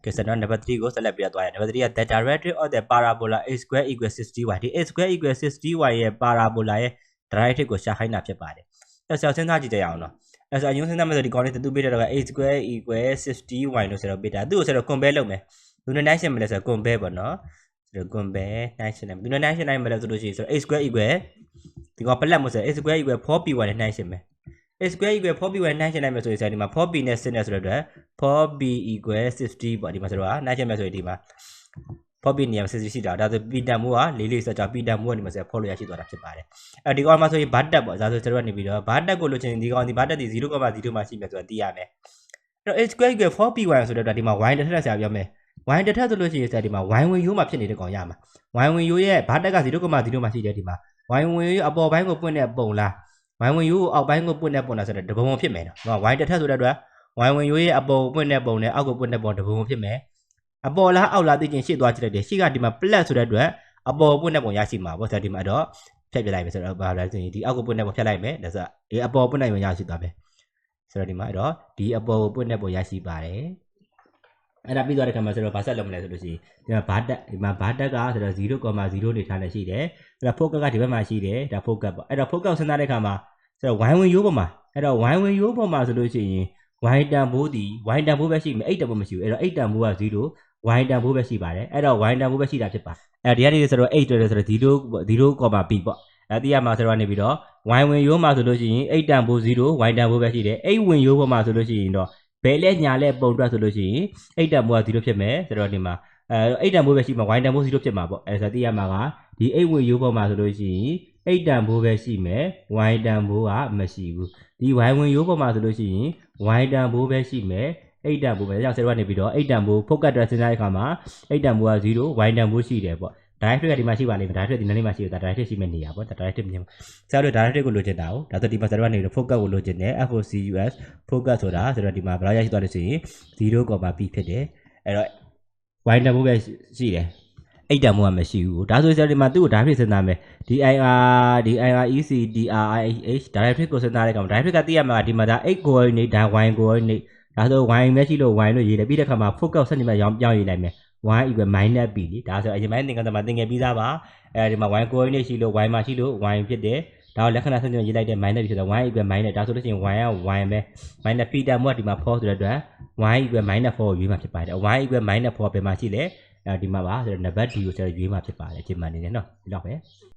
ကဲစတော့ number 3ကိုဆက်လက်ပြီးတော့သွားရ number 3က the derivative of the parabola a square equals 60y ဒီ a square equals 60y ရဲ့ parabola ရဲ့ derivative ကိုရှာခိုင်းတာဖြစ်ပါတယ်အဲ့ဆိုစဉ်းစားကြည့်ကြရအောင်နော်အဲ့ဆိုအရင်စဉ်းစားမယ်ဆိုဒီကောင်လေးတူပေးတဲ့တော့ a square equals 60y လို့ဆိုတော့ပေးတာသူ့ကိုဆိုတော့ compare လုပ်မယ်သူနဲ့ 9 ရှင်းမယ်လဲဆိုတော့ compare ပေါ့နော်ဆိုတော့ compare 9 ရှင်းတယ်သူနဲ့ 9 ရှင်းနိုင်မယ်လဲဆိုလို့ရှိရင်ဆိုတော့ a square equals ဒီကောင်ပလက်မို့ဆို a square equals 4p1 နဲ့ 9 ရှင်းမယ်a square equal 4p1 9ရှင်းနိုင်မယ်ဆိုရင်ဒီမှာ 4p နဲ့6နဲ့ဆိုတော့ 4p equal 60ပေါ့ဒီမှာဆိုတော့9ရှင်းမယ်ဆိုရင်ဒီမှာ 4p နေရာ60ရှိတာဒါဆို p တန်မိုးက4ဆိုတော့ p တန်မိုးကဒီမှာဆို4လို့ရရှိသွားတာဖြစ်ပါတယ်အဲဒီကောင်မှာဆိုရင်ဘာတက်ပေါ့ဒါဆိုကျွန်တော်ကနေပြီးတော့ဘာတက်ကိုလို့ချင်းဒီကောင်ဒီဘာတက်ဒီ 0.0 မှာရှိမယ်ဆိုတော့သိရမယ်အဲ့တော့ a square equal 4p1 ဆိုတော့ဒီမှာ y တစ်ထက်ဆရာပြောမယ် y တစ်ထက်ဆိုလို့ရှိရင်ဒီမှာ y ဝင်ရိုးမှာဖြစ်နေတဲ့ကောင်ရမှာ y ဝင်ရိုးရဲ့ဘာတက်က 0.0 မှာရှိတယ်ဒီမှာ y ဝင်ရိုးအပေါ်ပိုင်းကိုပွင့်တဲ့ပုံလားy ဝင်ရိုးအောက်ပိုင်းကိုပွင့်တဲ့ပုံလားဆိုတော့တပုံဖြစ်မယ်နော် y တစ်ထက်ဆိုတဲ့အတွက် y ဝင်ရိုးရဲ့အပေါ်ပွင့်တဲ့ပုံနဲ့အောက်ကိုပွင့်တဲ့ပုံတပုံဖြစ်မယ်အပေါ်လားအောက်လားသိချင်းရှေ့သွားကြည့်လိုက်တယ်ရှေ့ကဒီမှာ plus ဆိုတဲ့အတွက်အပေါ်ပွင့်တဲ့ပုံရရှိမှာပေါ့ဆိုတော့ဒီမှာတော့ဖြတ်ပြလိုက်မယ်ဆိုတော့ဘာလဲဆိုရင်ဒီအောက်ကိုပွင့်တဲ့ပုံဖြတ်လိုက်မယ်ဒါဆိုဒီအပေါ်ပွင့်တဲ့ပုံရရှိသွားမယ်ဆိုတော့ဒီမှာတော့ဒီအပေါ်ကိုပွင့်တဲ့ပုံရရှိပါတယ်အဲ့ဒါပြီးသွားတဲ့ခါမှာဆိုတော့ဘာဆက်လုပ်မလဲဆိုလို့ရှိရင်ဒီမှာဘာတက်ကဆိုတော့ 0.0 နေထားနေရှိတယ်အဲ့တော့ focus ကဒီဘက်မှာရှိတယ်ဒါ focus ပေါ့အဲ့တော့ focus စဉ်းစားတဲ့ခါမှာဆိုတော့ y ဝင်ရိုးပေါ်မှာအဲ့တော့ y ဝင်ရိုးပေါ်မှာဆိုလို့ရှိရင် y တန်ဖိုးဒီ y တန်ဖိုးပဲရှိမယ်8တန်ဖိုးမရှိဘူးအဲ့တော့8တန်ဖိုးက0 y တန်ဖိုးပဲရှိပါတယ်အဲ့တော့ y တန်ဖိုးပဲရှိတာဖြစ်ပါအဲ့ဒီကနေဆိုတော့8တွေ့တယ်ဆိုတော့0.b ပေါ့အဲ့ဒီမှာဆိုတော့နေပြီးတော့ y ဝင်ရိုးမှာဆိုလို့ရှိရင်8တန်ဖိုး0 y တန်ဖိုးပဲရှိတယ်8ဝင်ရိုးပေါ်မှာဆိုလို့ရှိရင်တော့ဘယ်လဲညာလဲပုံတွက်ဆိုလို့ရှိရင်8တန်ဖိုးက0ဖြစ်မယ်ဆိုတော့ဒီမှာ8တန်ဖိုးပဲရှိမှာ y တန်ဖိုး0ဖြစ်မှာပေါ့အဲ့ဆိုသိရမှာကဒီ8ဝင်ရိုးပေါ်မှာဆိုလို့ရှိရင်8တန်ဖိုးပဲရှိမယ် y တန်ဖိုးကမရှိဘူးဒီ y ဝင်ရိုးပေါ်မှာဆိုလို့ရှိရင် y တန်ဖိုးပဲရှိမယ်8တန်ဖိုးပဲဒါကြောင့်ဆရာတို့ကနေပြီးတော့8တန်ဖိုး focus အတွက်စဉ်းစားတဲ့အခါမှာ8တန်ဖိုးက0 y တန်ဖိုးရှိတယ်ပေါ့ directive ကဒီမှာရှိပါလိမ့်မယ် directive ဒီနေ့မှာရှိတယ်ဒါ directive ရှိမဲ့နေရာပေါ့ဒါ directive မြင်ဆရာတို့ directive ကိုလိုချင်တာ哦ဒါဆိုဒီမှာဆရာတို့ကနေပြီးတော့ focus ကိုလိုချင်တယ် focus focus ဆိုတာဆိုတော့ဒီမှာဘယ်လောက်ရရှိသွားလဲဆိုရင် 0.b ဖြစ်တယ်အဲ့တော့ y တန်ဖိုးပဲရှိတယ်8တန်ဖိုးကမရှိဘူးဒါဆိုဆရာဒီမှာသူ့ကို directive စဉ်းစားမယ် dir ec drih directive ကိုစဉ်းစားတဲ့ကောင် directive ကသိရမှာဒီမှာဒါ8 coordinate ဒါ y coordinate ဒါဆို y မရှိလို့ y လို့ရေးတယ်ပြီးတဲ့ခါမှာ focus ဆက်နေမှာပြောင်းရေးလိုက်မယ် y equal minus b လीဒါဆိုအရင်ပိုင်းသင်္ကန်းမှာသင်ငယ်ပြီးသားပါအဲဒီမှာ y coordinate ရှိလို့ y မှာရှိလို့ y ဖြစ်တယ်ဒါကိုလက္ခဏာဆက်နေရေးလိုက်တဲ့ minus ဆိုတော့ y equal minus ဒါဆိုလို့ရှိရင် y က y ပဲ minus p တန်ဖိုးကဒီမှာ 4ဆိုတဲ့အတွက် y equal minus 4ကိုရွေးမှာဖြစ်ပါတယ် y equal minus 4ဘယ်မှာရှိလဲအဲဒီမှာပါဆိုတော့ number d ကိုဆက်ရွေးမှာဖြစ်ပါတယ်အချိန်မှန်နေတယ်နော်ဒီတော့ပဲ